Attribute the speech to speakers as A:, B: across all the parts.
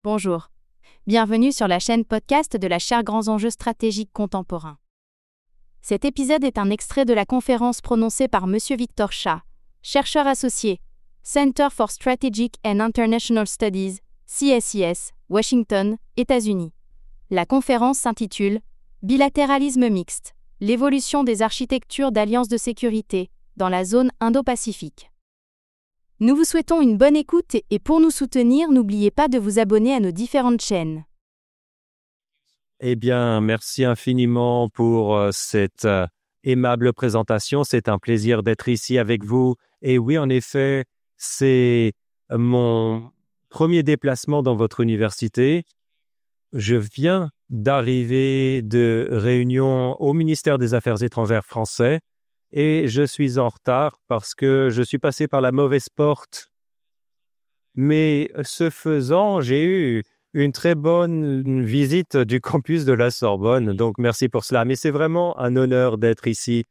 A: Bonjour. Bienvenue sur la chaîne podcast de la chaire Grands enjeux stratégiques contemporains. Cet épisode est un extrait de la conférence prononcée par M. Victor Shah, chercheur associé, Center for Strategic and International Studies, CSIS, Washington, États-Unis. La conférence s'intitule « Bilatéralisme mixte, l'évolution des architectures d'alliances de sécurité dans la zone Indo-Pacifique ». Nous vous souhaitons une bonne écoute et pour nous soutenir, n'oubliez pas de vous abonner à nos différentes chaînes.
B: Eh bien, merci infiniment pour cette aimable présentation. C'est un plaisir d'être ici avec vous. Et oui, en effet, c'est mon premier déplacement dans votre université. Je viens d'arriver de réunion au ministère des Affaires étrangères français et je suis en retard parce que je suis passé par la mauvaise porte. Mais ce faisant, j'ai eu une très bonne visite du campus de la Sorbonne, donc merci pour cela. Mais c'est vraiment un honneur d'être ici.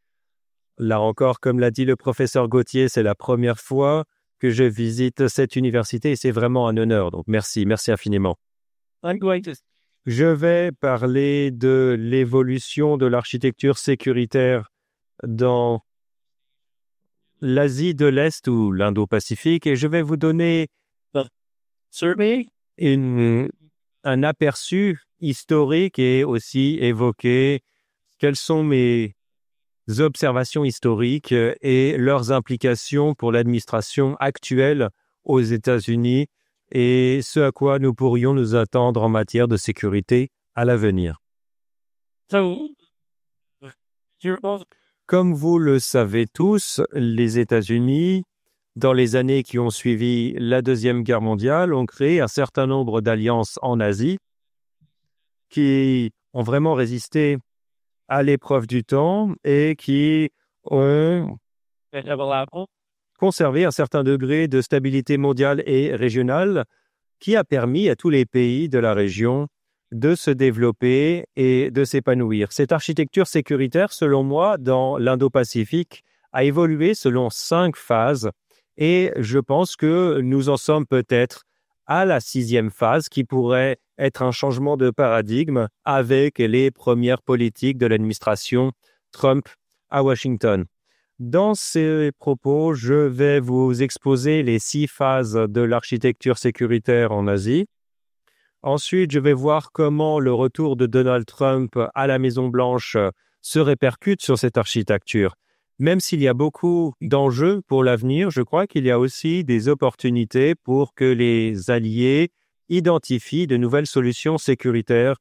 B: Là encore, comme l'a dit le professeur Gauthier, c'est la première fois que je visite cette université et c'est vraiment un honneur. Donc merci infiniment. Je vais parler de l'évolution de l'architecture sécuritaire dans l'Asie de l'Est ou l'Indo-Pacifique et je vais vous donner un aperçu historique et aussi évoquer quelles sont mes observations historiques et leurs implications pour l'administration actuelle aux États-Unis et ce à quoi nous pourrions nous attendre en matière de sécurité à l'avenir. Comme vous le savez tous, les États-Unis, dans les années qui ont suivi la Deuxième Guerre mondiale, ont créé un certain nombre d'alliances en Asie qui ont vraiment résisté à l'épreuve du temps et qui ont conservé un certain degré de stabilité mondiale et régionale qui a permis à tous les pays de la région de se développer et de s'épanouir. Cette architecture sécuritaire, selon moi, dans l'Indo-Pacifique, a évolué selon 5 phases et je pense que nous en sommes peut-être à la 6e phase qui pourrait être un changement de paradigme avec les premières politiques de l'administration Trump à Washington. Dans ces propos, je vais vous exposer les 6 phases de l'architecture sécuritaire en Asie. Ensuite, je vais voir comment le retour de Donald Trump à la Maison-Blanche se répercute sur cette architecture. Même s'il y a beaucoup d'enjeux pour l'avenir, je crois qu'il y a aussi des opportunités pour que les alliés identifient de nouvelles solutions sécuritaires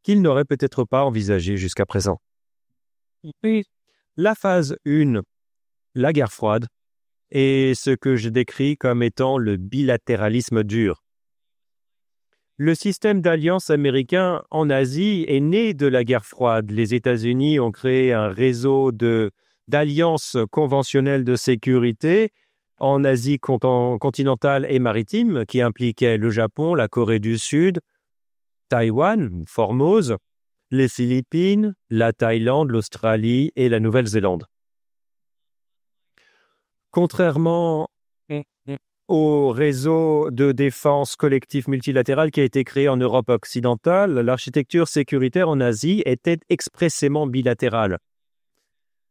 B: qu'ils n'auraient peut-être pas envisagées jusqu'à présent. La phase 1, la guerre froide, est ce que je décris comme étant le bilatéralisme dur. Le système d'alliance américain en Asie est né de la guerre froide. Les États-Unis ont créé un réseau d'alliances conventionnelles de sécurité en Asie continentale et maritime qui impliquait le Japon, la Corée du Sud, Taïwan, Formose, les Philippines, la Thaïlande, l'Australie et la Nouvelle-Zélande. Contrairement au réseau de défense collective multilatérale qui a été créé en Europe occidentale, l'architecture sécuritaire en Asie était expressément bilatérale.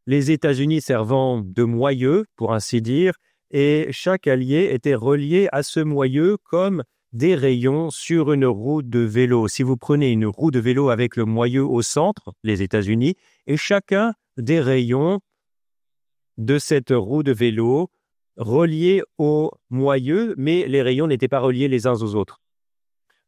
B: Les États-Unis servant de moyeu, pour ainsi dire, et chaque allié était relié à ce moyeu comme des rayons sur une roue de vélo. Si vous prenez une roue de vélo avec le moyeu au centre, les États-Unis, et chacun des rayons de cette roue de vélo reliés au moyeu, mais les rayons n'étaient pas reliés les uns aux autres.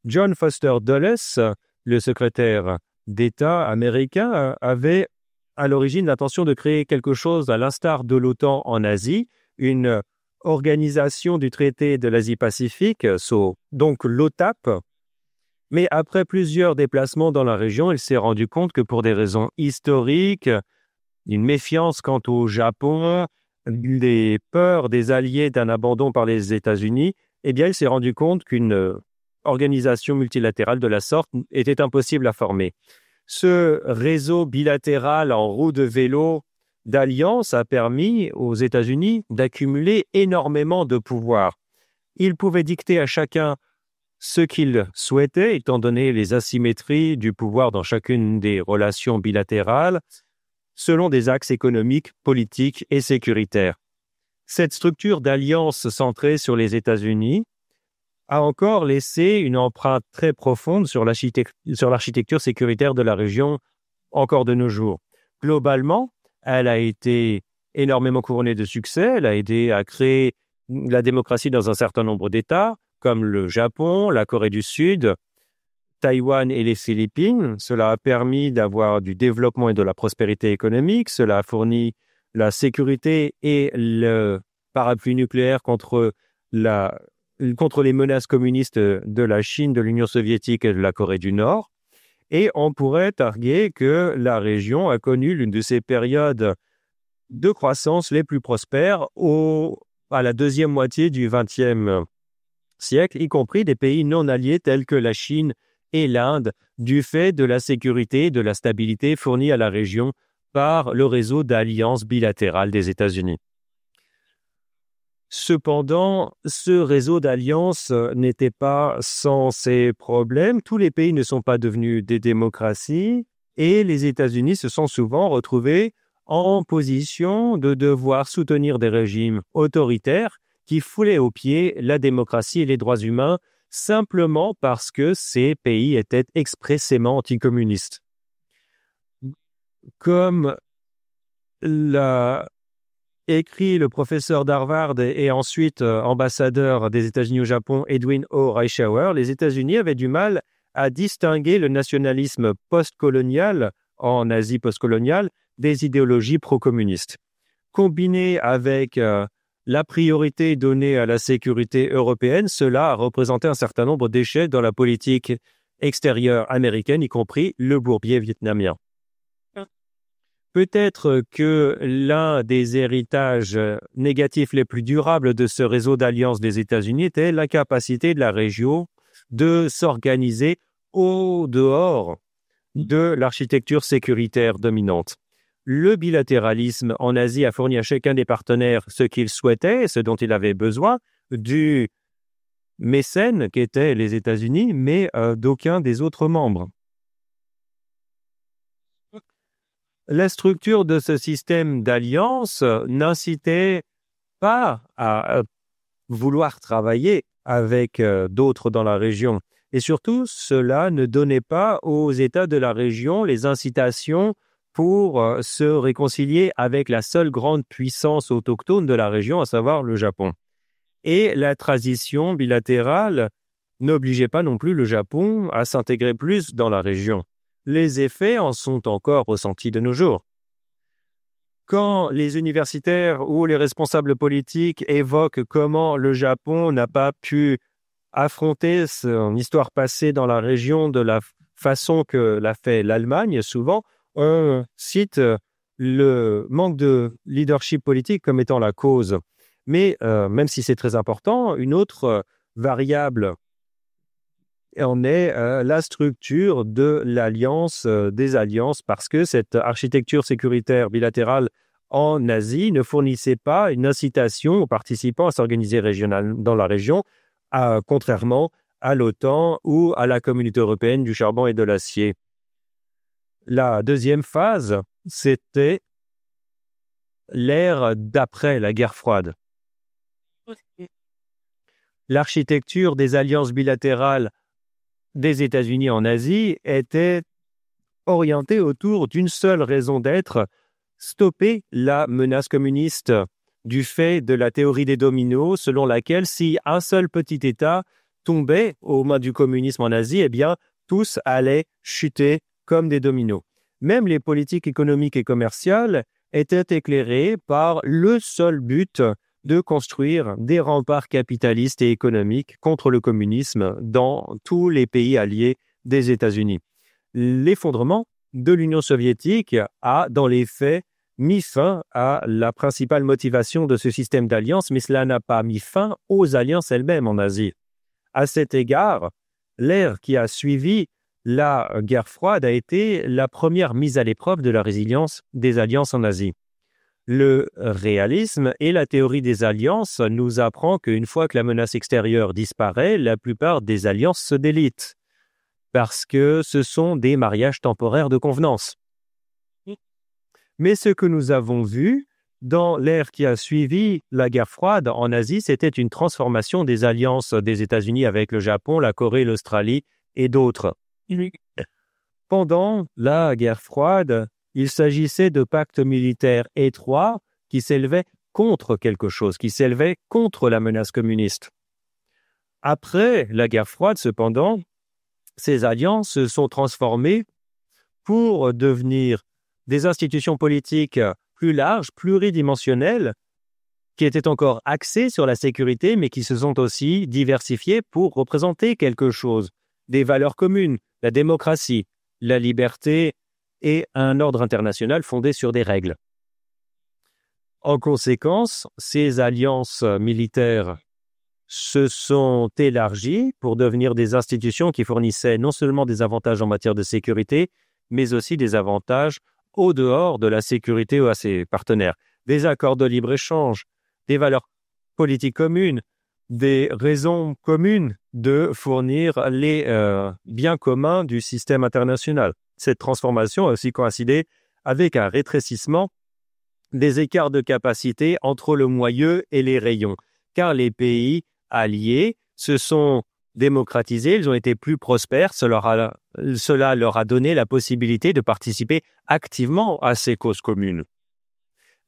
B: John Foster Dulles, le secrétaire d'État américain, avait à l'origine l'intention de créer quelque chose à l'instar de l'OTAN en Asie, une organisation du traité de l'Asie-Pacifique, donc l'OTAP. Mais après plusieurs déplacements dans la région, il s'est rendu compte que pour des raisons historiques, une méfiance quant au Japon, des peurs des alliés d'un abandon par les États-Unis, eh bien, il s'est rendu compte qu'une organisation multilatérale de la sorte était impossible à former. Ce réseau bilatéral en roue de vélo d'alliance a permis aux États-Unis d'accumuler énormément de pouvoir. Ils pouvaient dicter à chacun ce qu'ils souhaitaient, étant donné les asymétries du pouvoir dans chacune des relations bilatérales, selon des axes économiques, politiques et sécuritaires. Cette structure d'alliance centrée sur les États-Unis a encore laissé une empreinte très profonde sur l'architecture sécuritaire de la région encore de nos jours. Globalement, elle a été énormément couronnée de succès. Elle a aidé à créer la démocratie dans un certain nombre d'États, comme le Japon, la Corée du Sud, Taïwan et les Philippines. Cela a permis d'avoir du développement et de la prospérité économique. Cela a fourni la sécurité et le parapluie nucléaire contre les menaces communistes de la Chine, de l'Union soviétique et de la Corée du Nord. Et on pourrait arguer que la région a connu l'une de ces périodes de croissance les plus prospères à la deuxième moitié du XXe siècle, y compris des pays non alliés tels que la Chine et l'Inde, du fait de la sécurité et de la stabilité fournie à la région par le réseau d'alliances bilatérales des États-Unis. Cependant, ce réseau d'alliances n'était pas sans ses problèmes. Tous les pays ne sont pas devenus des démocraties et les États-Unis se sont souvent retrouvés en position de devoir soutenir des régimes autoritaires qui foulaient aux pieds la démocratie et les droits humains simplement parce que ces pays étaient expressément anticommunistes. Comme l'a écrit le professeur d'Harvard et ensuite ambassadeur des États-Unis au Japon, Edwin O. Reischauer, les États-Unis avaient du mal à distinguer le nationalisme postcolonial en Asie postcoloniale des idéologies pro-communistes. Combiné avec la priorité donnée à la sécurité européenne, cela a représenté un certain nombre d'échecs dans la politique extérieure américaine, y compris le bourbier vietnamien. Peut-être que l'un des héritages négatifs les plus durables de ce réseau d'alliances des États-Unis était l'incapacité de la région de s'organiser au dehors de l'architecture sécuritaire dominante. Le bilatéralisme en Asie a fourni à chacun des partenaires ce qu'il souhaitait, ce dont il avait besoin, du mécène qu'étaient les États-Unis, mais d'aucun des autres membres. La structure de ce système d'alliance n'incitait pas à vouloir travailler avec d'autres dans la région. Et surtout, cela ne donnait pas aux États de la région les incitations pour se réconcilier avec la seule grande puissance autochtone de la région, à savoir le Japon. Et la transition bilatérale n'obligeait pas non plus le Japon à s'intégrer plus dans la région. Les effets en sont encore ressentis de nos jours. Quand les universitaires ou les responsables politiques évoquent comment le Japon n'a pas pu affronter son histoire passée dans la région de la façon que l'a fait l'Allemagne, souvent, on cite le manque de leadership politique comme étant la cause. Mais même si c'est très important, une autre variable en est la structure de l'alliance des alliances, parce que cette architecture sécuritaire bilatérale en Asie ne fournissait pas une incitation aux participants à s'organiser régionalement dans la région, contrairement à l'OTAN ou à la Communauté européenne du charbon et de l'acier. La deuxième phase, c'était l'ère d'après la guerre froide. L'architecture des alliances bilatérales des États-Unis en Asie était orientée autour d'une seule raison d'être: stopper la menace communiste du fait de la théorie des dominos, selon laquelle si un seul petit État tombait aux mains du communisme en Asie, eh bien, tous allaient chuter comme des dominos. Même les politiques économiques et commerciales étaient éclairées par le seul but de construire des remparts capitalistes et économiques contre le communisme dans tous les pays alliés des États-Unis. L'effondrement de l'Union soviétique a, dans les faits, mis fin à la principale motivation de ce système d'alliance, mais cela n'a pas mis fin aux alliances elles-mêmes en Asie. À cet égard, l'ère qui a suivi la guerre froide a été la première mise à l'épreuve de la résilience des alliances en Asie. Le réalisme et la théorie des alliances nous apprend qu'une fois que la menace extérieure disparaît, la plupart des alliances se délitent parce que ce sont des mariages temporaires de convenance. Mais ce que nous avons vu dans l'ère qui a suivi la guerre froide en Asie, c'était une transformation des alliances des États-Unis avec le Japon, la Corée, l'Australie et d'autres. Pendant la guerre froide, il s'agissait de pactes militaires étroits qui s'élevaient contre quelque chose, qui s'élevaient contre la menace communiste. Après la guerre froide, cependant, ces alliances se sont transformées pour devenir des institutions politiques plus larges, pluridimensionnelles, qui étaient encore axées sur la sécurité, mais qui se sont aussi diversifiées pour représenter quelque chose, des valeurs communes, la démocratie, la liberté et un ordre international fondé sur des règles. En conséquence, ces alliances militaires se sont élargies pour devenir des institutions qui fournissaient non seulement des avantages en matière de sécurité, mais aussi des avantages au dehors de la sécurité à ses partenaires. Des accords de libre-échange, des valeurs politiques communes, des raisons communes de fournir les biens communs du système international. Cette transformation a aussi coïncidé avec un rétrécissement des écarts de capacité entre le moyeu et les rayons, car les pays alliés se sont démocratisés, ils ont été plus prospères, cela leur a donné la possibilité de participer activement à ces causes communes.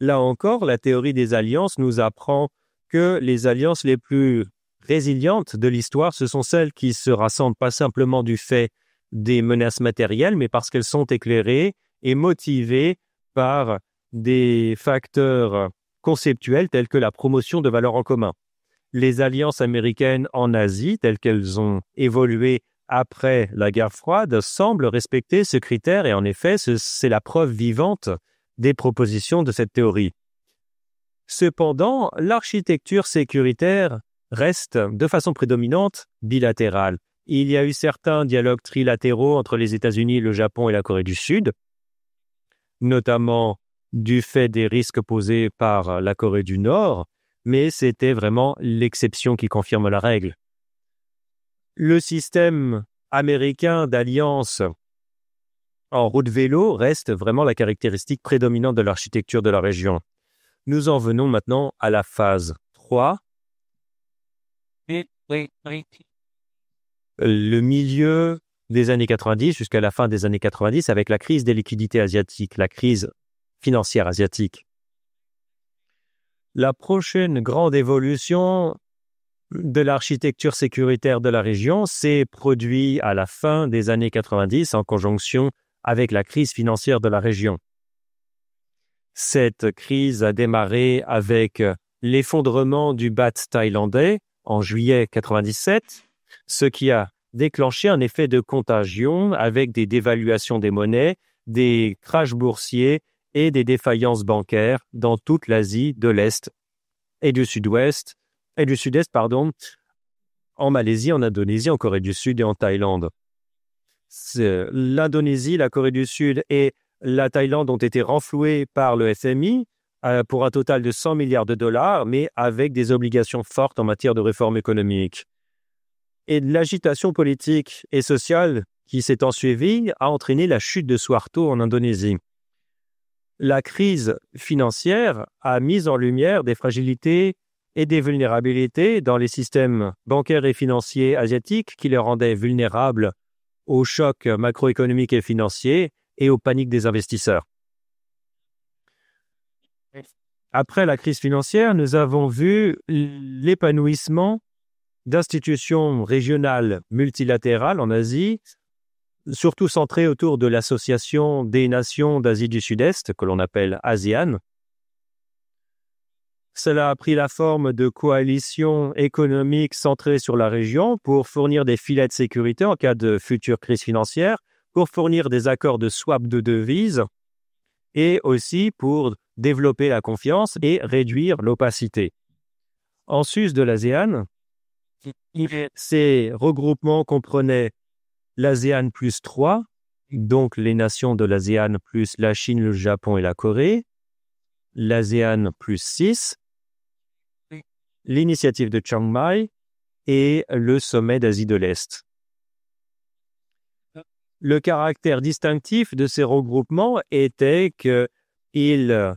B: Là encore, la théorie des alliances nous apprend que les alliances les plus résilientes de l'histoire, ce sont celles qui se rassemblent pas simplement du fait des menaces matérielles, mais parce qu'elles sont éclairées et motivées par des facteurs conceptuels tels que la promotion de valeurs en commun. Les alliances américaines en Asie, telles qu'elles ont évolué après la guerre froide, semblent respecter ce critère et en effet, c'est la preuve vivante des propositions de cette théorie. Cependant, l'architecture sécuritaire reste de façon prédominante bilatérale. Il y a eu certains dialogues trilatéraux entre les États-Unis, le Japon et la Corée du Sud, notamment du fait des risques posés par la Corée du Nord, mais c'était vraiment l'exception qui confirme la règle. Le système américain d'alliance en route vélo reste vraiment la caractéristique prédominante de l'architecture de la région. Nous en venons maintenant à la phase 3. Le milieu des années 90 jusqu'à la fin des années 90 avec la crise des liquidités asiatiques, la crise financière asiatique. La prochaine grande évolution de l'architecture sécuritaire de la région s'est produite à la fin des années 90 en conjonction avec la crise financière de la région. Cette crise a démarré avec l'effondrement du baht thaïlandais en juillet 97, ce qui a déclenché un effet de contagion avec des dévaluations des monnaies, des crashs boursiers et des défaillances bancaires dans toute l'Asie de l'Est et du Sud-Est, en Malaisie, en Indonésie, en Corée du Sud et en Thaïlande. L'Indonésie, la Corée du Sud et la Thaïlande ont été renflouées par le FMI pour un total de 100 milliards de dollars, mais avec des obligations fortes en matière de réforme économique. Et l'agitation politique et sociale qui s'est ensuivie a entraîné la chute de Suharto en Indonésie. La crise financière a mis en lumière des fragilités et des vulnérabilités dans les systèmes bancaires et financiers asiatiques qui les rendaient vulnérables aux chocs macroéconomiques et financiers et aux paniques des investisseurs. Après la crise financière, nous avons vu l'épanouissement d'institutions régionales multilatérales en Asie, surtout centrées autour de l'Association des Nations d'Asie du Sud-Est, que l'on appelle ASEAN. Cela a pris la forme de coalitions économiques centrées sur la région pour fournir des filets de sécurité en cas de future crise financière, pour fournir des accords de swap de devises et aussi pour développer la confiance et réduire l'opacité. En sus de l'ASEAN, ces regroupements comprenaient l'ASEAN plus 3, donc les nations de l'ASEAN plus la Chine, le Japon et la Corée, l'ASEAN plus 6, l'initiative de Chiang Mai et le sommet d'Asie de l'Est. Le caractère distinctif de ces regroupements était qu'ils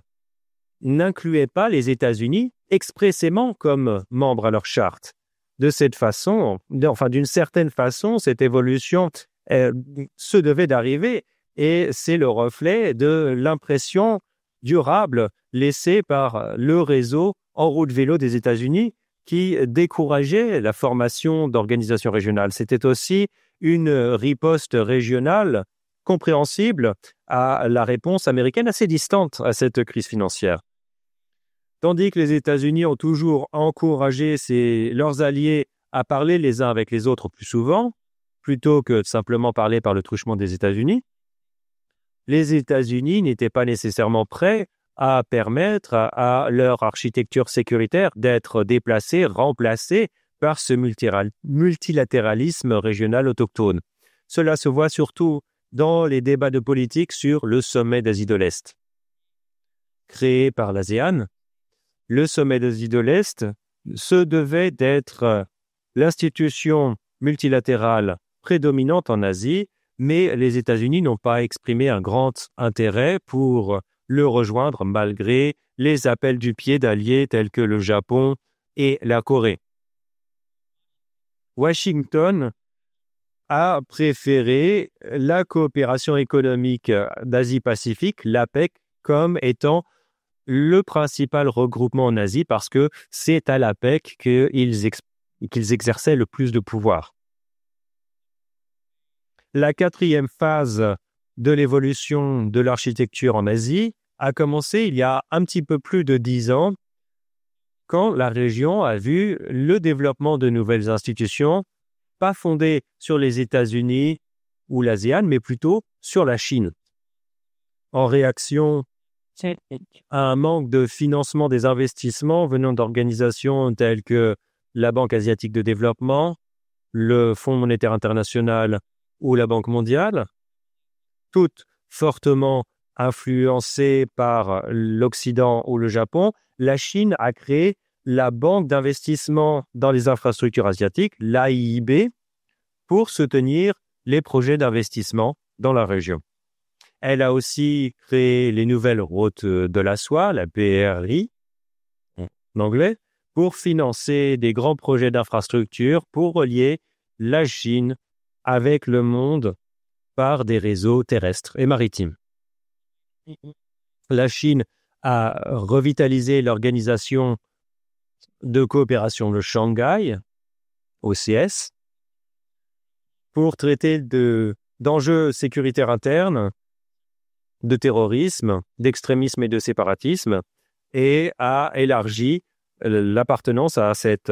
B: n'incluaient pas les États-Unis expressément comme membres à leur charte. De cette façon, d'une certaine façon, cette évolution se devait d'arriver et c'est le reflet de l'impression durable laissée par le réseau en route vélo des États-Unis qui décourageait la formation d'organisations régionales. C'était aussi une riposte régionale compréhensible à la réponse américaine assez distante à cette crise financière. Tandis que les États-Unis ont toujours encouragé leurs alliés à parler les uns avec les autres plus souvent, plutôt que de simplement parler par le truchement des États-Unis, les États-Unis n'étaient pas nécessairement prêts à permettre à leur architecture sécuritaire d'être déplacée, remplacée par ce multilatéralisme régional autochtone. Cela se voit surtout dans les débats de politique sur le sommet d'Asie de l'Est. Créé par l'ASEAN, le sommet d'Asie de l'Est se devait d'être l'institution multilatérale prédominante en Asie, mais les États-Unis n'ont pas exprimé un grand intérêt pour le rejoindre malgré les appels du pied d'alliés tels que le Japon et la Corée. Washington a préféré la coopération économique d'Asie-Pacifique, l'APEC, comme étant le principal regroupement en Asie parce que c'est à l'APEC qu'ils exerçaient le plus de pouvoir. La quatrième phase de l'évolution de l'architecture en Asie a commencé il y a un petit peu plus de 10 ans quand la région a vu le développement de nouvelles institutions, pas fondées sur les États-Unis ou l'ASEAN, mais plutôt sur la Chine. En réaction à un manque de financement des investissements venant d'organisations telles que la Banque asiatique de développement, le Fonds monétaire international ou la Banque mondiale, toutes fortement influencées par l'Occident ou le Japon, la Chine a créé la Banque d'investissement dans les infrastructures asiatiques, l'AIIB, pour soutenir les projets d'investissement dans la région. Elle a aussi créé les nouvelles routes de la soie, la PRI, en anglais, pour financer des grands projets d'infrastructure pour relier la Chine avec le monde par des réseaux terrestres et maritimes. La Chine a revitalisé l'organisation de coopération de Shanghai, OCS, pour traiter d'enjeux sécuritaires internes, de terrorisme, d'extrémisme et de séparatisme, et a élargi l'appartenance à cette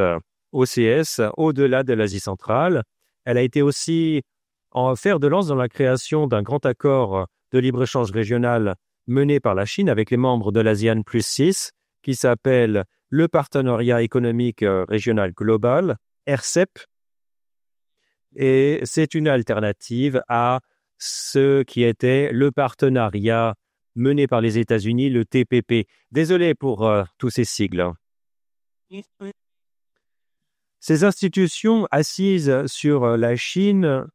B: OCS au-delà de l'Asie centrale. Elle a été aussi en fer de lance dans la création d'un grand accord de libre-échange régional mené par la Chine avec les membres de l'ASEAN plus 6, qui s'appelle le Partenariat économique régional global, RCEP, et c'est une alternative à ce qui était le partenariat mené par les États-Unis, le TPP. Désolé pour tous ces sigles. Ces institutions assises sur la Chine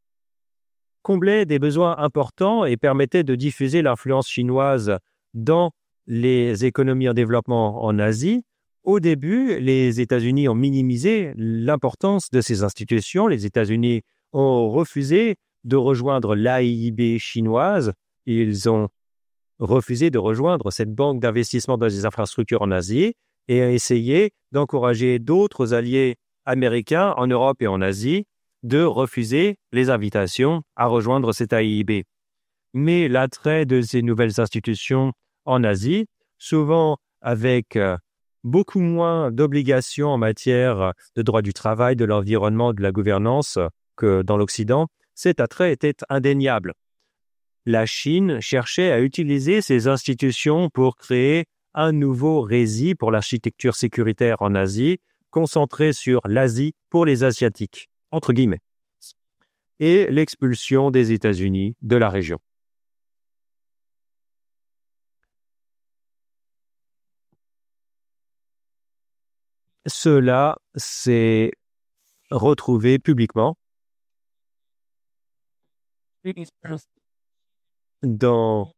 B: comblaient des besoins importants et permettaient de diffuser l'influence chinoise dans les économies en développement en Asie. Au début, les États-Unis ont minimisé l'importance de ces institutions. Les États-Unis ont refusé de rejoindre l'AIIB chinoise. Ils ont refusé de rejoindre cette banque d'investissement dans les infrastructures en Asie et ont essayé d'encourager d'autres alliés américains en Europe et en Asie de refuser les invitations à rejoindre cette AIIB. Mais l'attrait de ces nouvelles institutions en Asie, souvent avec beaucoup moins d'obligations en matière de droit du travail, de l'environnement, de la gouvernance que dans l'Occident, cet attrait était indéniable. La Chine cherchait à utiliser ces institutions pour créer un nouveau récit pour l'architecture sécuritaire en Asie, concentré sur l'Asie pour les Asiatiques, entre guillemets, et l'expulsion des États-Unis de la région. cela s'est retrouvé publiquement dans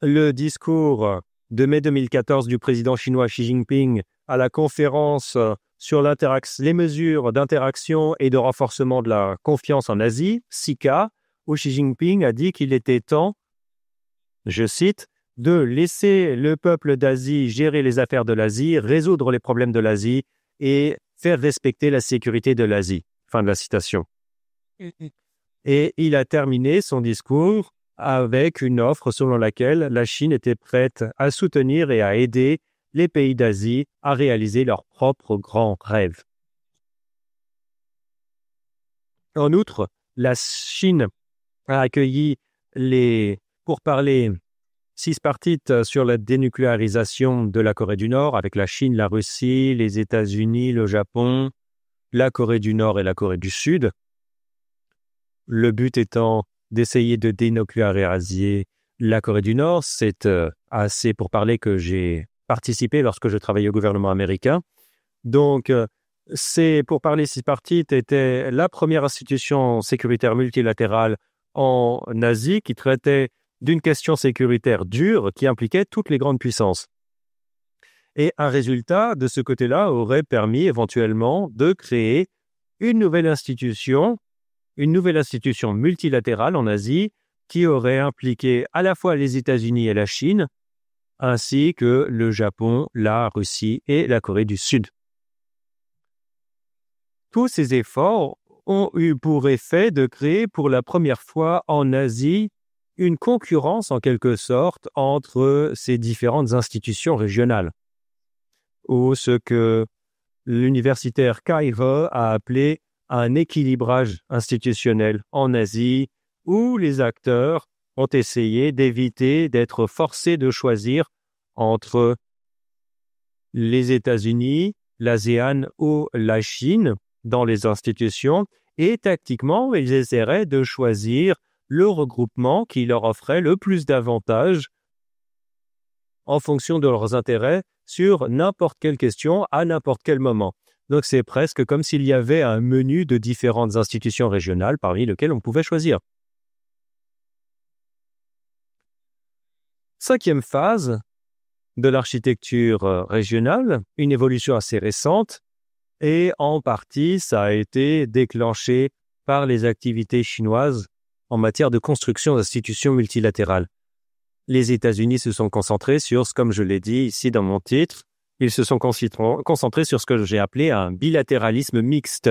B: le discours de mai 2014 du président chinois Xi Jinping à la conférence sur les mesures d'interaction et de renforcement de la confiance en Asie, SICA, où Xi Jinping a dit qu'il était temps, je cite, de laisser le peuple d'Asie gérer les affaires de l'Asie, résoudre les problèmes de l'Asie et faire respecter la sécurité de l'Asie. Fin de la citation. Et il a terminé son discours avec une offre selon laquelle la Chine était prête à soutenir et à aider les pays d'Asie à réaliser leurs propres grands rêves. En outre, la Chine a accueilli les pourparlers six-partites sur la dénucléarisation de la Corée du Nord avec la Chine, la Russie, les États-Unis, le Japon, la Corée du Nord et la Corée du Sud. Le but étant d'essayer de dénucléariser la Corée du Nord. C'est à ces pourparlers que j'ai participé lorsque je travaillais au gouvernement américain. Donc, ces pourparlers six-partites étaient la première institution sécuritaire multilatérale en Asie qui traitait d'une question sécuritaire dure qui impliquait toutes les grandes puissances. Et un résultat de ce côté-là aurait permis éventuellement de créer une nouvelle institution multilatérale en Asie qui aurait impliqué à la fois les États-Unis et la Chine, ainsi que le Japon, la Russie et la Corée du Sud. Tous ces efforts ont eu pour effet de créer pour la première fois en Asie une concurrence en quelque sorte entre ces différentes institutions régionales, ou ce que l'universitaire Kai He a appelé un équilibrage institutionnel en Asie, où les acteurs ont essayé d'éviter d'être forcés de choisir entre les États-Unis, l'ASEAN ou la Chine dans les institutions, et tactiquement, ils essaieraient de choisir le regroupement qui leur offrait le plus d'avantages en fonction de leurs intérêts sur n'importe quelle question à n'importe quel moment. Donc c'est presque comme s'il y avait un menu de différentes institutions régionales parmi lesquelles on pouvait choisir. Cinquième phase de l'architecture régionale, une évolution assez récente, et en partie ça a été déclenché par les activités chinoises en matière de construction d'institutions multilatérales. Les États-Unis se sont concentrés sur, comme je l'ai dit ici dans mon titre, ils se sont concentrés sur ce que j'ai appelé un bilatéralisme mixte,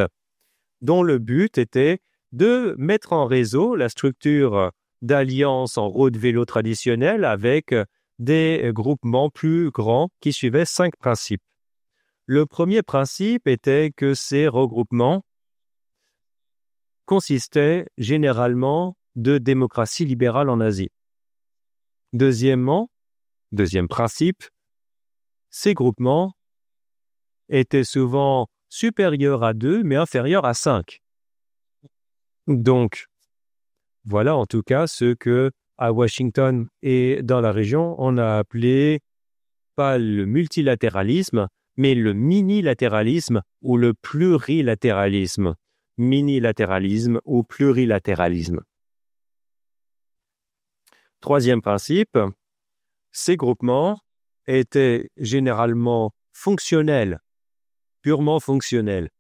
B: dont le but était de mettre en réseau la structure d'alliance en route vélo traditionnelle avec des groupements plus grands qui suivaient 5 principes. Le premier principe était que ces regroupements consistaient généralement de démocratie libérale en Asie. Deuxième principe, ces groupements étaient souvent supérieurs à 2 mais inférieurs à 5. Donc, voilà en tout cas ce que à Washington et dans la région, on a appelé pas le multilatéralisme, mais le minilatéralisme ou le plurilatéralisme. Minilatéralisme ou plurilatéralisme. Troisième principe, ces groupements étaient généralement fonctionnels, purement fonctionnels.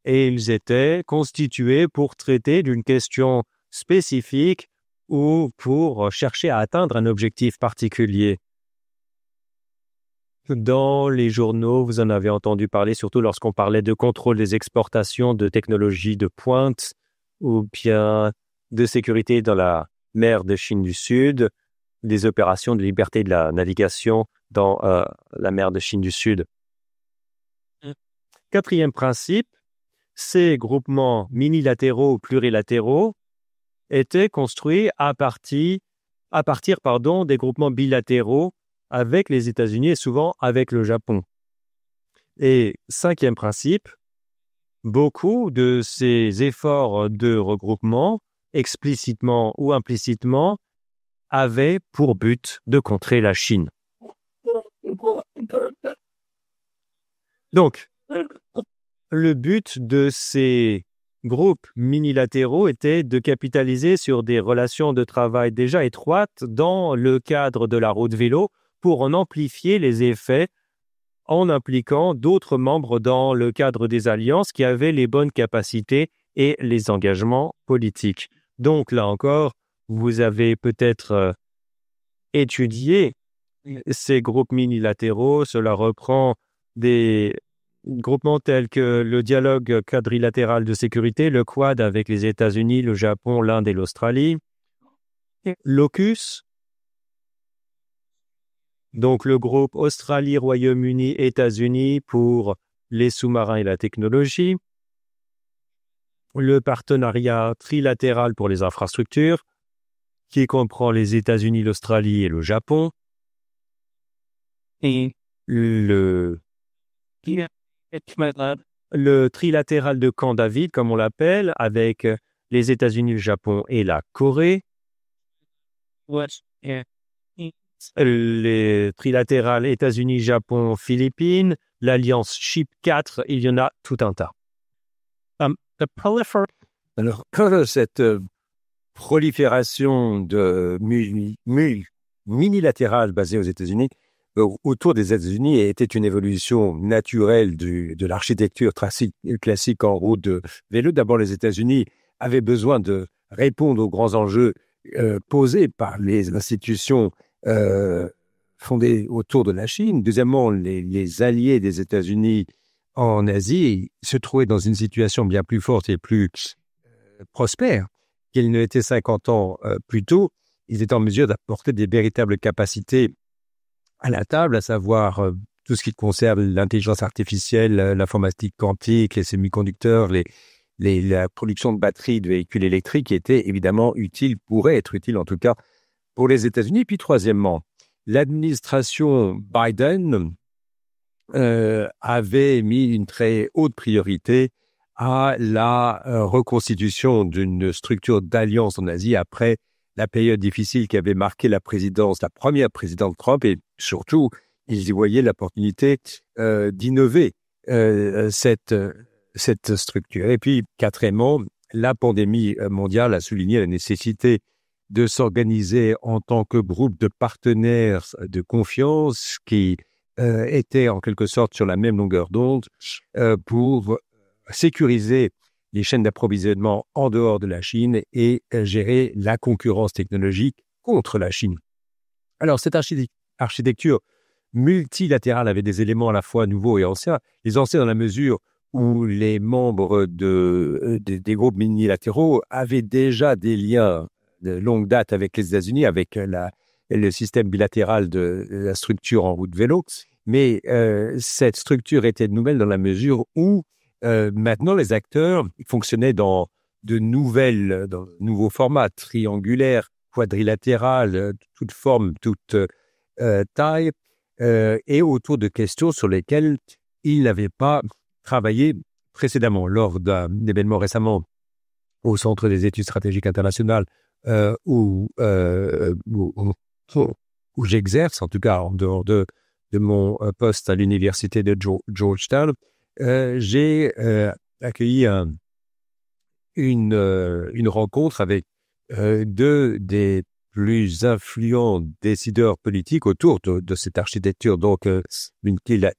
B: Et ils étaient constitués pour traiter d'une question spécifique ou pour chercher à atteindre un objectif particulier. Dans les journaux, vous en avez entendu parler, surtout lorsqu'on parlait de contrôle des exportations de technologies de pointe ou bien de sécurité dans la mer de Chine du Sud, des opérations de liberté de la navigation dans la mer de Chine du Sud. Quatrième principe, ces groupements minilatéraux ou plurilatéraux étaient construits à partir des groupements bilatéraux avec les États-Unis et souvent avec le Japon. Et cinquième principe, beaucoup de ces efforts de regroupement, explicitement ou implicitement, avaient pour but de contrer la Chine. Donc, le but de ces groupes minilatéraux était de capitaliser sur des relations de travail déjà étroites dans le cadre de la route vélo pour en amplifier les effets en impliquant d'autres membres dans le cadre des alliances qui avaient les bonnes capacités et les engagements politiques. Donc là encore, vous avez peut-être étudié ces groupes minilatéraux. Cela reprend des groupements tels que le dialogue quadrilatéral de sécurité, le Quad avec les États-Unis, le Japon, l'Inde et l'Australie, l'AUKUS, donc le groupe Australie, Royaume-Uni, États-Unis pour les sous-marins et la technologie, le partenariat trilatéral pour les infrastructures, qui comprend les États-Unis, l'Australie et le Japon, et le trilatéral de Camp David, comme on l'appelle, avec les États-Unis, le Japon et la Corée. Les trilatérales États-Unis, Japon, Philippines, l'alliance Chip 4, il y en a tout un tas.
C: Alors, cette prolifération de minilatérales basées aux États-Unis, autour des États-Unis, était une évolution naturelle de l'architecture classique en route de vélo. D'abord, les États-Unis avaient besoin de répondre aux grands enjeux posés par les institutions fondées autour de la Chine. Deuxièmement, les alliés des États-Unis en Asie se trouvaient dans une situation bien plus forte et plus prospère qu'ils ne l'étaient 50 ans plus tôt. Ils étaient en mesure d'apporter des véritables capacités à la table, à savoir tout ce qui concerne l'intelligence artificielle, l'informatique quantique, les semi-conducteurs, la production de batteries de véhicules électriques qui étaient évidemment utiles, pourraient être utiles en tout cas pour les États-Unis. Puis troisièmement, l'administration Biden avait mis une très haute priorité à la reconstitution d'une structure d'alliance en Asie après la période difficile qui avait marqué la première présidente Trump, et surtout, ils y voyaient l'opportunité d'innover cette structure. Et puis, quatrièmement, la pandémie mondiale a souligné la nécessité de s'organiser en tant que groupe de partenaires de confiance qui étaient en quelque sorte sur la même longueur d'onde pour sécuriser les chaînes d'approvisionnement en dehors de la Chine et gérer la concurrence technologique contre la Chine. Alors, cette architecture multilatérale avait des éléments à la fois nouveaux et anciens. Les anciens dans la mesure où les membres des groupes minilatéraux avaient déjà des liens de longue date avec les États-Unis, avec le système bilatéral de la structure en route vélo. Mais cette structure était nouvelle dans la mesure où maintenant, les acteurs fonctionnaient dans de nouveaux formats triangulaires, quadrilatérales, toutes formes, toutes tailles, et autour de questions sur lesquelles ils n'avaient pas travaillé précédemment. Lors d'un événement récemment au Centre des études stratégiques internationales, où j'exerce, en tout cas en dehors de mon poste à l'université de Georgetown, j'ai accueilli une rencontre avec deux des plus influents décideurs politiques autour de cette architecture, donc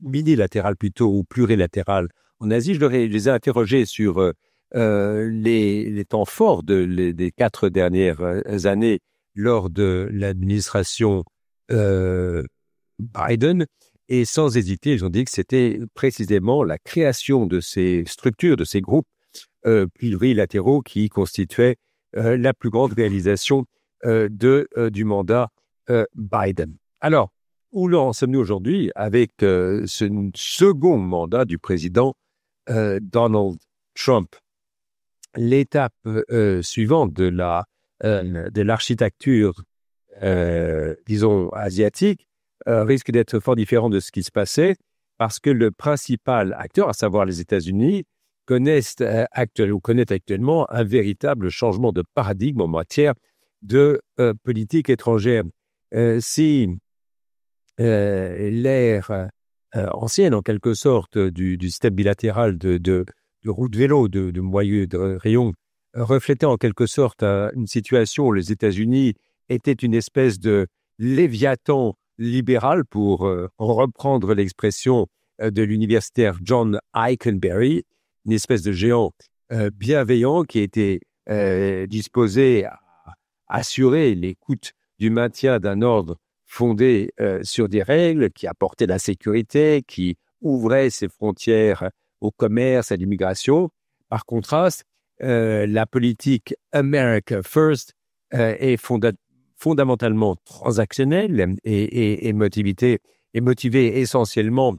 C: minilatérale plutôt ou plurilatérale en Asie. Je les ai interrogés sur les temps forts des 4 dernières années lors de l'administration Biden. Et sans hésiter, ils ont dit que c'était précisément la création de ces structures, de ces groupes plurilatéraux qui constituaient la plus grande réalisation du mandat Biden. Alors, où en sommes-nous aujourd'hui avec ce second mandat du président Donald Trump? L'étape suivante de l'architecture, disons, asiatique, risque d'être fort différent de ce qui se passait parce que le principal acteur, à savoir les États-Unis, connaît actuellement un véritable changement de paradigme en matière de politique étrangère. Si l'ère ancienne, en quelque sorte, du système bilatéral de route de vélo, de moyeu, de rayon, reflétait en quelque sorte une situation où les États-Unis étaient une espèce de léviathan libéral, pour en reprendre l'expression de l'universitaire John Ikenberry, une espèce de géant bienveillant qui était disposé à assurer l'écoute du maintien d'un ordre fondé sur des règles, qui apportait la sécurité, qui ouvrait ses frontières au commerce, à l'immigration. Par contraste, la politique America First est fondamentalement transactionnelle et motivée essentiellement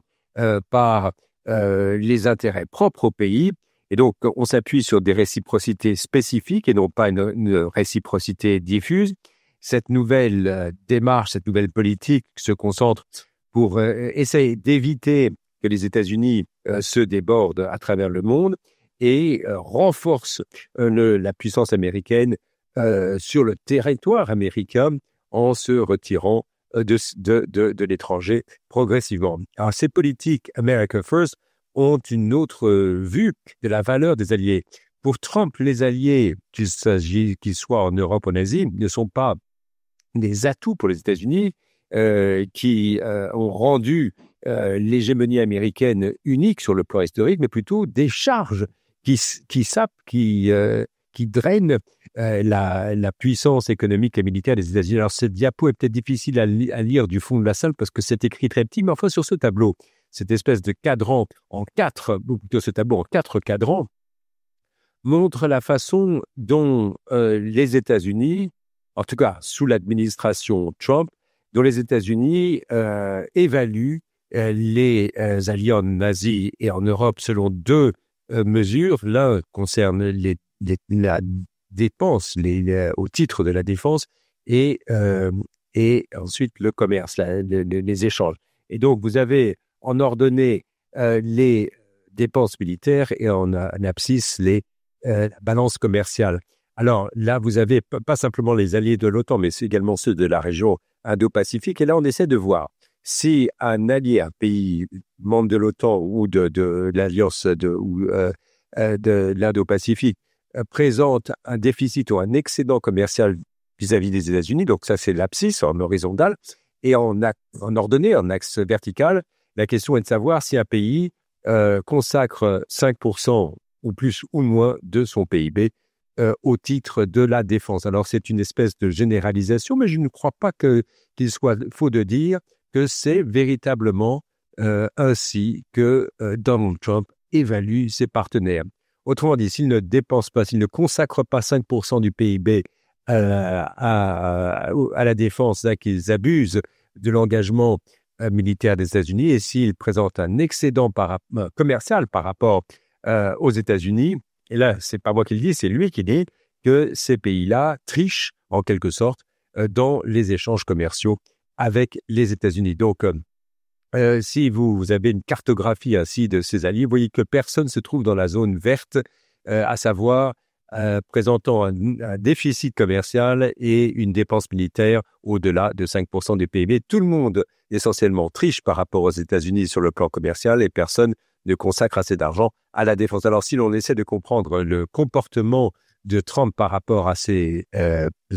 C: par les intérêts propres au pays. Et donc, on s'appuie sur des réciprocités spécifiques et non pas une réciprocité diffuse. Cette nouvelle démarche, cette nouvelle politique se concentre pour essayer d'éviter que les États-Unis se débordent à travers le monde et renforce la puissance américaine sur le territoire américain en se retirant de l'étranger progressivement. Alors, ces politiques America First ont une autre vue de la valeur des alliés. Pour Trump, les alliés, qu'il soient en Europe ou en Asie, ne sont pas des atouts pour les États-Unis qui ont rendu l'hégémonie américaine unique sur le plan historique, mais plutôt des charges qui drainent la puissance économique et militaire des États-Unis. Alors, cette diapo est peut-être difficile à lire du fond de la salle parce que c'est écrit très petit, mais enfin, sur ce tableau, cette espèce de cadran ou plutôt ce tableau en 4 cadrans, montre la façon dont les États-Unis, en tout cas sous l'administration Trump, dont les États-Unis évaluent les alliés en Asie et en Europe selon 2 mesures. L'un concerne la dépense, au titre de la défense, et ensuite le commerce, les échanges. Et donc, vous avez en ordonnée les dépenses militaires et en abscisse la balance commerciale. Alors là, vous avez pas simplement les alliés de l'OTAN, mais c'est également ceux de la région Indo-Pacifique. Et là, on essaie de voir si un allié, un pays membre de l'OTAN ou de l'Alliance de l'Indo-Pacifique présente un déficit ou un excédent commercial vis-à-vis des États-Unis. Donc ça, c'est l'abscisse en horizontal. Et en ordonnée, en axe vertical, la question est de savoir si un pays consacre 5% ou plus ou moins de son PIB au titre de la défense. Alors, c'est une espèce de généralisation, mais je ne crois pas qu'il soit faux de dire que c'est véritablement ainsi que Donald Trump évalue ses partenaires. Autrement dit, s'il ne dépense pas, s'il ne consacre pas 5% du PIB à la défense, là, qu'ils abusent de l'engagement militaire des États-Unis, et s'il présente un excédent commercial par rapport aux États-Unis, et là, c'est pas moi qui le dis, c'est lui qui dit que ces pays-là trichent, en quelque sorte, dans les échanges commerciaux avec les États-Unis. Donc, si vous avez une cartographie ainsi de ces alliés, vous voyez que personne se trouve dans la zone verte, à savoir présentant un déficit commercial et une dépense militaire au-delà de 5% du PIB. Tout le monde, essentiellement, triche par rapport aux États-Unis sur le plan commercial et personne ne consacre assez d'argent à la défense. Alors, si l'on essaie de comprendre le comportement de Trump par rapport à ses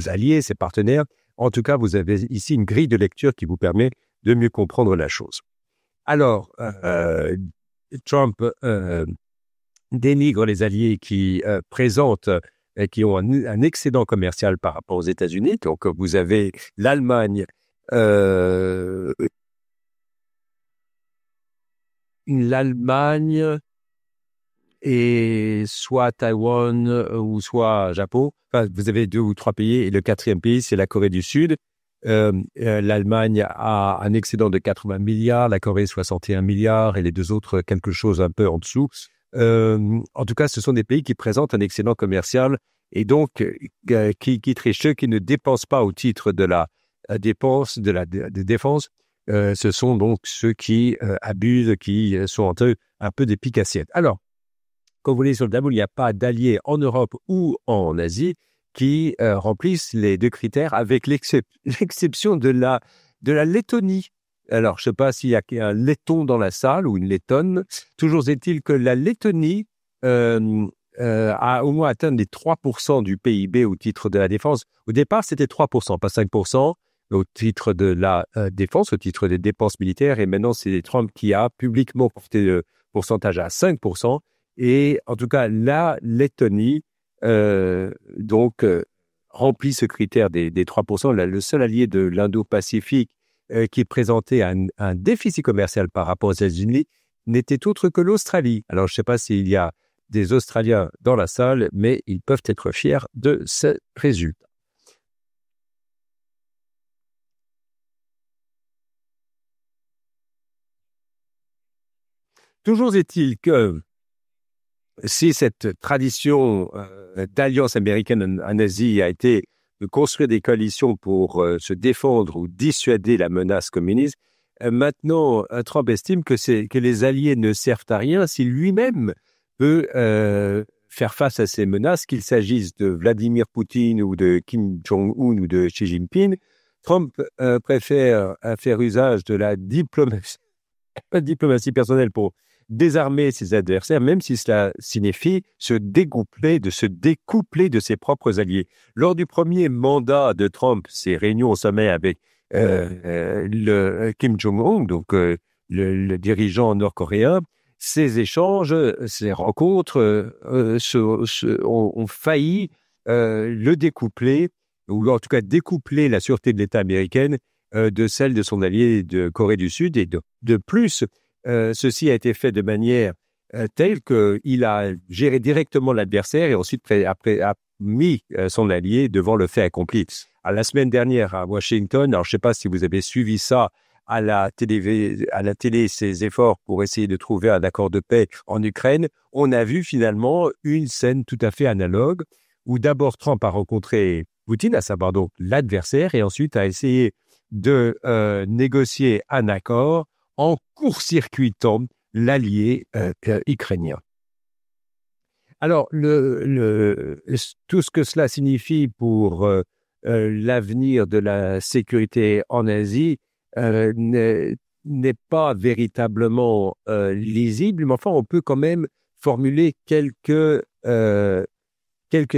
C: alliés, ses partenaires, en tout cas, vous avez ici une grille de lecture qui vous permet de mieux comprendre la chose. Alors, Trump dénigre les alliés qui présentent et qui ont un excédent commercial par rapport aux États-Unis. Donc, vous avez l'Allemagne, et soit Taïwan ou soit Japon. Enfin, vous avez 2 ou 3 pays et le 4e pays, c'est la Corée du Sud. L'Allemagne a un excédent de 80 milliards, la Corée 61 milliards et les 2 autres quelque chose un peu en dessous. En tout cas, ce sont des pays qui présentent un excédent commercial et donc qui trichent. Ceux qui ne dépensent pas au titre de la dépense, de défense, ce sont donc ceux qui abusent, qui sont un peu des piques-assiettes. Alors, comme vous voyez sur le tableau, il n'y a pas d'alliés en Europe ou en Asie qui remplissent les 2 critères, avec l'exception de la Lettonie. Alors, je ne sais pas s'il y a un letton dans la salle ou une lettonne. Toujours est-il que la Lettonie a au moins atteint les 3% du PIB au titre de la défense. Au départ, c'était 3%, pas 5%, au titre de la défense, au titre des dépenses militaires. Et maintenant, c'est Trump qui a publiquement porté le pourcentage à 5%. Et en tout cas, la Lettonie, remplit ce critère des 3%. Le seul allié de l'Indo-Pacifique qui présentait un déficit commercial par rapport aux États-Unis n'était autre que l'Australie. Alors, je ne sais pas s'il y a des Australiens dans la salle, mais ils peuvent être fiers de ce résultat. Toujours est-il que si cette tradition d'alliance américaine en Asie a été de construire des coalitions pour se défendre ou dissuader la menace communiste, maintenant, Trump estime que les alliés ne servent à rien si lui-même peut faire face à ces menaces, qu'il s'agisse de Vladimir Poutine ou de Kim Jong-un ou de Xi Jinping. Trump préfère faire usage de la diplomatie personnelle pour désarmer ses adversaires, même si cela signifie se découpler de ses propres alliés. Lors du premier mandat de Trump, ses réunions au sommet avec le Kim Jong-un, donc le dirigeant nord-coréen, ces échanges, ces rencontres ont failli le découpler, ou en tout cas découpler la sûreté de l'État américaine de celle de son allié de Corée du Sud. Et de plus, ceci a été fait de manière telle qu'il a géré directement l'adversaire et ensuite a mis son allié devant le fait accompli. La semaine dernière à Washington, alors je ne sais pas si vous avez suivi ça à la télé, ces efforts pour essayer de trouver un accord de paix en Ukraine, on a vu finalement une scène tout à fait analogue où d'abord Trump a rencontré Poutine, à savoir donc l'adversaire, et ensuite a essayé de négocier un accord en court-circuitant l'allié ukrainien. Alors, tout ce que cela signifie pour l'avenir de la sécurité en Asie n'est pas véritablement lisible, mais enfin, on peut quand même formuler quelques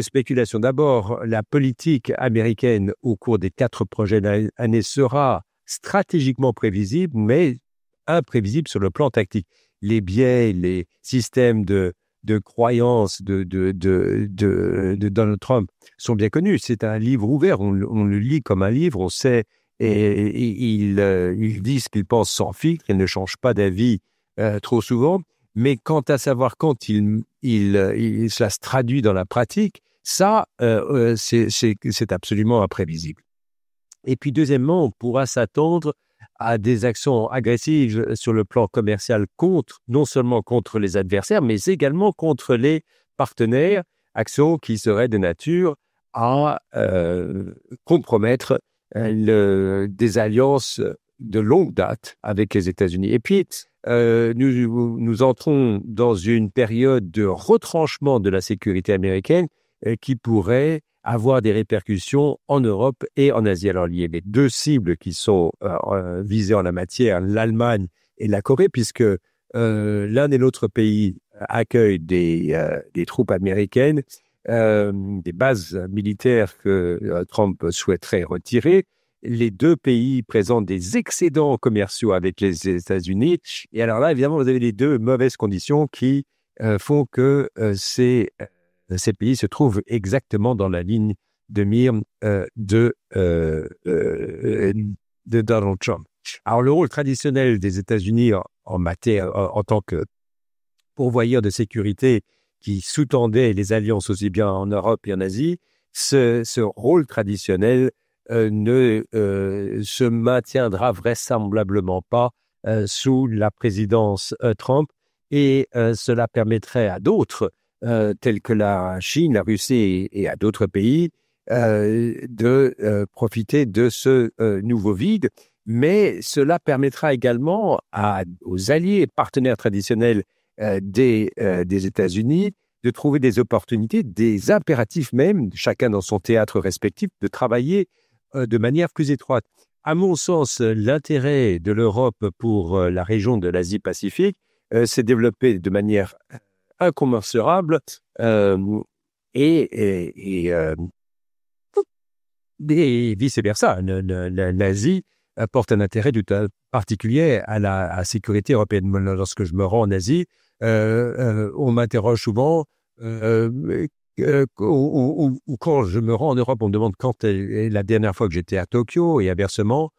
C: spéculations. D'abord, la politique américaine au cours des 4 prochaines années sera stratégiquement prévisible, mais imprévisible sur le plan tactique. Les biais, les systèmes de croyances de Donald Trump sont bien connus. C'est un livre ouvert, on le lit comme un livre, on sait, et il dit ce qu'il pense sans filtre, il ne change pas d'avis trop souvent, mais quant à savoir quand cela se traduit dans la pratique, ça, c'est absolument imprévisible. Et puis deuxièmement, on pourra s'attendre à des actions agressives sur le plan commercial non seulement contre les adversaires, mais également contre les partenaires, actions qui seraient de nature à compromettre des alliances de longue date avec les États-Unis. Et puis, nous entrons dans une période de retranchement de la sécurité américaine qui pourrait avoir des répercussions en Europe et en Asie. Alors, il y a les 2 cibles qui sont visées en la matière, l'Allemagne et la Corée, puisque l'un et l'autre pays accueillent des troupes américaines, des bases militaires que Trump souhaiterait retirer. Les 2 pays présentent des excédents commerciaux avec les États-Unis. Et alors là, évidemment, vous avez les 2 mauvaises conditions qui font que ces pays se trouvent exactement dans la ligne de mire de Donald Trump. Alors, le rôle traditionnel des États-Unis en tant que pourvoyeur de sécurité qui sous-tendait les alliances aussi bien en Europe et en Asie, ce rôle traditionnel ne se maintiendra vraisemblablement pas sous la présidence Trump, et cela permettrait à d'autres, tels que la Chine, la Russie et à d'autres pays, de profiter de ce nouveau vide. Mais cela permettra également aux alliés et partenaires traditionnels des États-Unis de trouver des opportunités, des impératifs même, chacun dans son théâtre respectif, de travailler de manière plus étroite. à mon sens, l'intérêt de l'Europe pour la région de l'Asie-Pacifique s'est développé de manière incommensurable et vice-versa. L'Asie porte un intérêt tout particulier à la sécurité européenne. Lorsque je me rends en Asie, on m'interroge souvent, ou quand je me rends en Europe, on me demande quand est la dernière fois que j'étais à Tokyo, et inversement,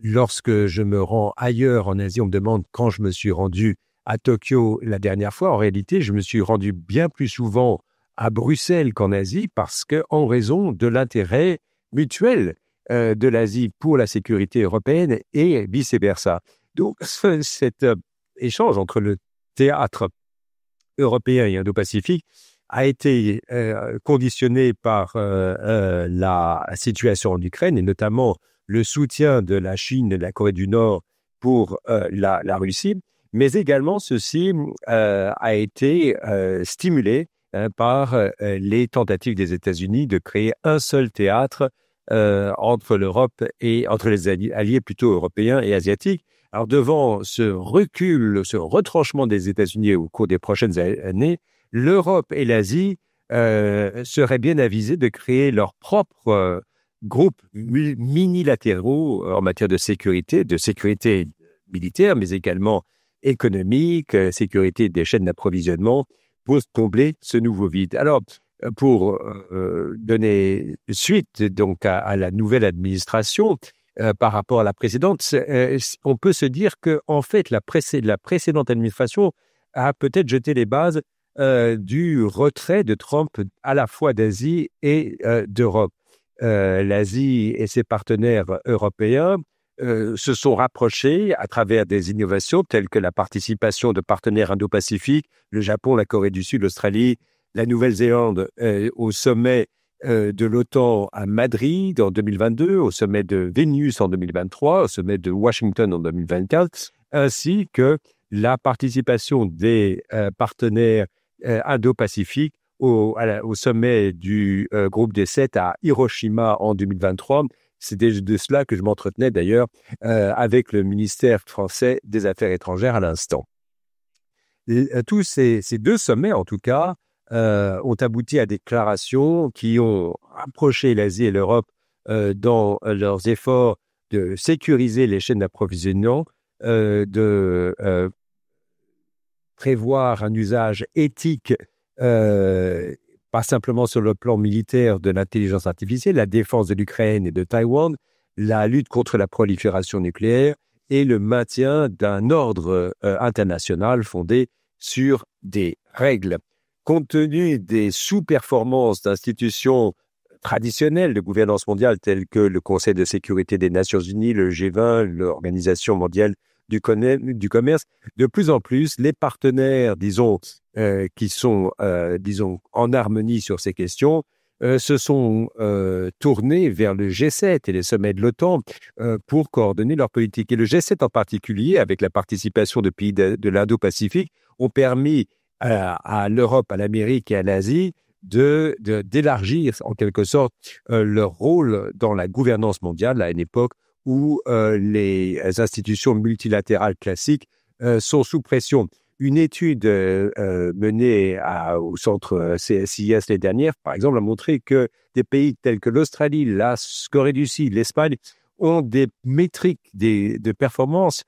C: lorsque je me rends ailleurs en Asie, on me demande quand je me suis rendu à Tokyo la dernière fois. En réalité, je me suis rendu bien plus souvent à Bruxelles qu'en Asie, parce que en raison de l'intérêt mutuel de l'Asie pour la sécurité européenne et vice-versa. Donc, cet échange entre le théâtre européen et indo-pacifique a été conditionné par la situation en Ukraine, et notamment le soutien de la Chine et de la Corée du Nord pour la Russie, mais également ceci a été stimulé par les tentatives des États-Unis de créer un seul théâtre entre l'Europe et entre les alliés plutôt européens et asiatiques. Alors, devant ce recul, ce retranchement des États-Unis au cours des prochaines années, l'Europe et l'Asie seraient bien avisées de créer leurs propres groupes minilatéraux en matière de sécurité militaire, mais également économique, sécurité des chaînes d'approvisionnement, pour combler ce nouveau vide. Alors, pour donner suite donc à la nouvelle administration, par rapport à la précédente, on peut se dire que en fait la précédente administration a peut-être jeté les bases du retrait de Trump à la fois d'Asie et d'Europe. L'Asie et ses partenaires européens se sont rapprochés à travers des innovations telles que la participation de partenaires indo-pacifiques, le Japon, la Corée du Sud, l'Australie, la Nouvelle-Zélande au sommet de l'OTAN à Madrid en 2022, au sommet de Vilnius en 2023, au sommet de Washington en 2024, ainsi que la participation des partenaires indo-pacifiques au sommet du groupe des 7 à Hiroshima en 2023. C'est de cela que je m'entretenais d'ailleurs avec le ministère français des Affaires étrangères à l'instant. Tous ces deux sommets, en tout cas, ont abouti à des déclarations qui ont rapproché l'Asie et l'Europe dans leurs efforts de sécuriser les chaînes d'approvisionnement, de prévoir un usage éthique, pas simplement sur le plan militaire de l'intelligence artificielle, la défense de l'Ukraine et de Taïwan, la lutte contre la prolifération nucléaire et le maintien d'un ordre international fondé sur des règles. Compte tenu des sous-performances d'institutions traditionnelles de gouvernance mondiale telles que le Conseil de sécurité des Nations Unies, le G20, l'Organisation mondiale du commerce, de plus en plus, les partenaires, qui sont, en harmonie sur ces questions, se sont tournés vers le G7 et les sommets de l'OTAN pour coordonner leur politique. Et le G7 en particulier, avec la participation de pays de l'Indo-Pacifique, ont permis à l'Europe, à l'Amérique et à l'Asie d'élargir en quelque sorte leur rôle dans la gouvernance mondiale à une époque où les institutions multilatérales classiques sont sous pression. Une étude menée au centre CSIS les dernières, par exemple, a montré que des pays tels que l'Australie, la Corée du Sud, l'Espagne ont des métriques de performance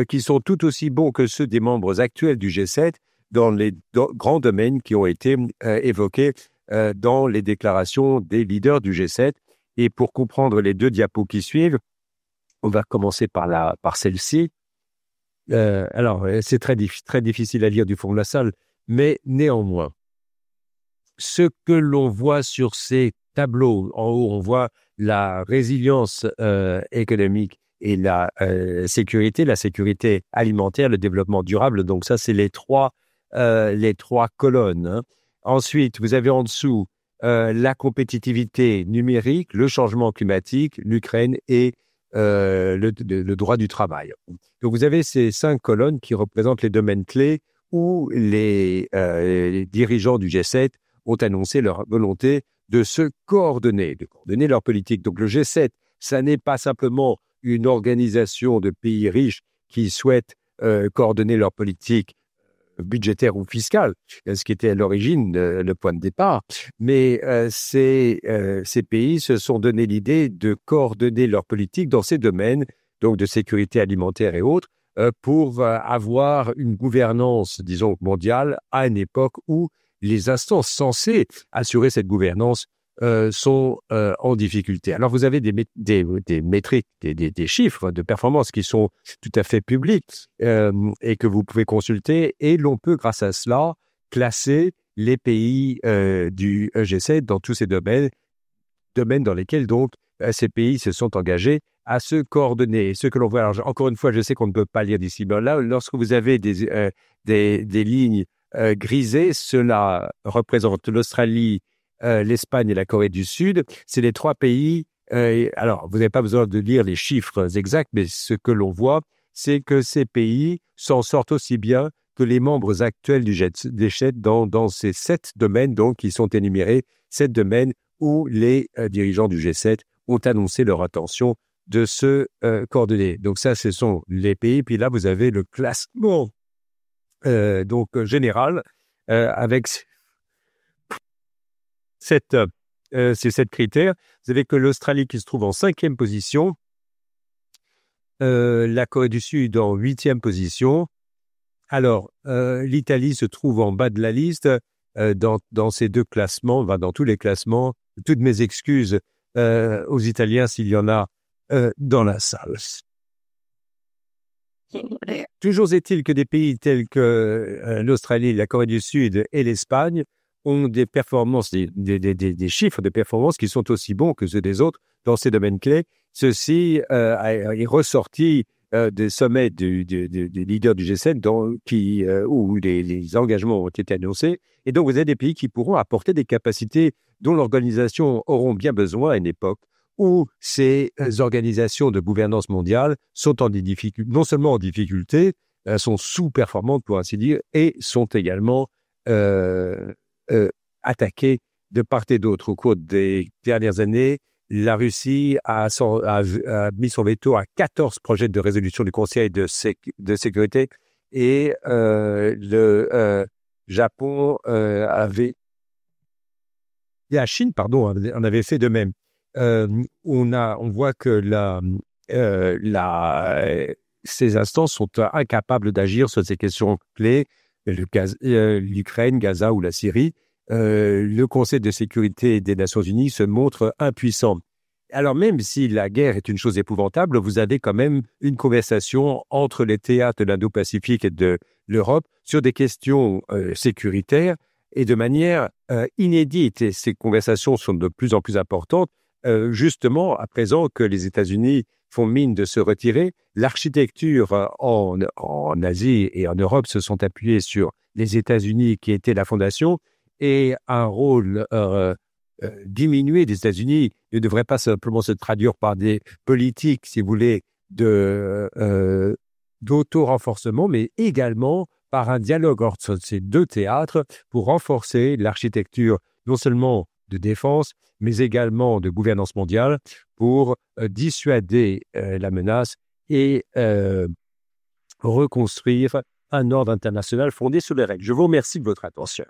C: qui sont tout aussi bons que ceux des membres actuels du G7 dans les grands domaines qui ont été évoqués dans les déclarations des leaders du G7. Et pour comprendre les deux diapos qui suivent, on va commencer par celle-ci. Alors, c'est très difficile à lire du fond de la salle, mais néanmoins, ce que l'on voit sur ces tableaux, en haut, on voit la résilience économique et la sécurité alimentaire, le développement durable. Donc ça, c'est les trois colonnes. Hein. Ensuite, vous avez en dessous la compétitivité numérique, le changement climatique, l'Ukraine et le droit du travail. Donc, vous avez ces 5 colonnes qui représentent les domaines clés où les dirigeants du G7 ont annoncé leur volonté de se coordonner, de coordonner leur politique. Donc, le G7 ça n'est pas simplement une organisation de pays riches qui souhaitent coordonner leur politique budgétaire ou fiscale, ce qui était à l'origine le point de départ. Mais ces pays se sont donné l'idée de coordonner leur politique dans ces domaines, donc de sécurité alimentaire et autres, pour avoir une gouvernance, disons, mondiale à une époque où les instances censées assurer cette gouvernance sont en difficulté. Alors, vous avez des métriques, des chiffres de performance qui sont tout à fait publics et que vous pouvez consulter. Et l'on peut, grâce à cela, classer les pays du G7 dans tous ces domaines dans lesquels, donc, ces pays se sont engagés à se coordonner. Et ce que l'on voit, alors, encore une fois, je sais qu'on ne peut pas lire d'ici, mais là, lorsque vous avez des lignes grisées, cela représente l'Australie, l'Espagne et la Corée du Sud. C'est les trois pays. Alors, vous n'avez pas besoin de lire les chiffres exacts, mais ce que l'on voit, c'est que ces pays s'en sortent aussi bien que les membres actuels du G7 dans ces 7 domaines, donc, qui sont énumérés, 7 domaines où les dirigeants du G7 ont annoncé leur intention de se coordonner. Donc ça, ce sont les pays. Puis là, vous avez le classement général avec ces 7 critères. Vous avez que l'Australie qui se trouve en 5e position, la Corée du Sud en 8e position. Alors, l'Italie se trouve en bas de la liste dans ces 2 classements, dans tous les classements. Toutes mes excuses aux Italiens s'il y en a dans la salle. Toujours est-il que des pays tels que l'Australie, la Corée du Sud et l'Espagne ont des performances, des chiffres de performance qui sont aussi bons que ceux des autres dans ces domaines clés. Ceci est ressorti des sommets des leaders du G7 où les engagements ont été annoncés. Et donc, vous avez des pays qui pourront apporter des capacités dont l'organisation auront bien besoin à une époque où ces organisations de gouvernance mondiale sont non seulement en difficulté, sont sous-performantes pour ainsi dire, et sont également attaquées de part et d'autre. Au cours des dernières années, la Russie a mis son veto à 14 projets de résolution du Conseil de sécurité et le Japon la Chine, en avait fait de même. On voit que ces instances sont incapables d'agir sur ces questions clés, l'Ukraine, Gaza ou la Syrie. Le Conseil de sécurité des Nations Unies se montre impuissant. Alors même si la guerre est une chose épouvantable, vous avez quand même une conversation entre les théâtres de l'Indo-Pacifique et de l'Europe sur des questions sécuritaires et de manière inédite. Et ces conversations sont de plus en plus importantes, justement à présent que les États-Unis font mine de se retirer. L'architecture en Asie et en Europe se sont appuyées sur les États-Unis qui étaient la fondation, et un rôle diminué des États-Unis ne devrait pas simplement se traduire par des politiques, si vous voulez, d'auto-renforcement, mais également par un dialogue entre ces 2 théâtres pour renforcer l'architecture non seulement de défense, mais également de gouvernance mondiale pour dissuader la menace et reconstruire un ordre international fondé sur les règles. Je vous remercie de votre attention.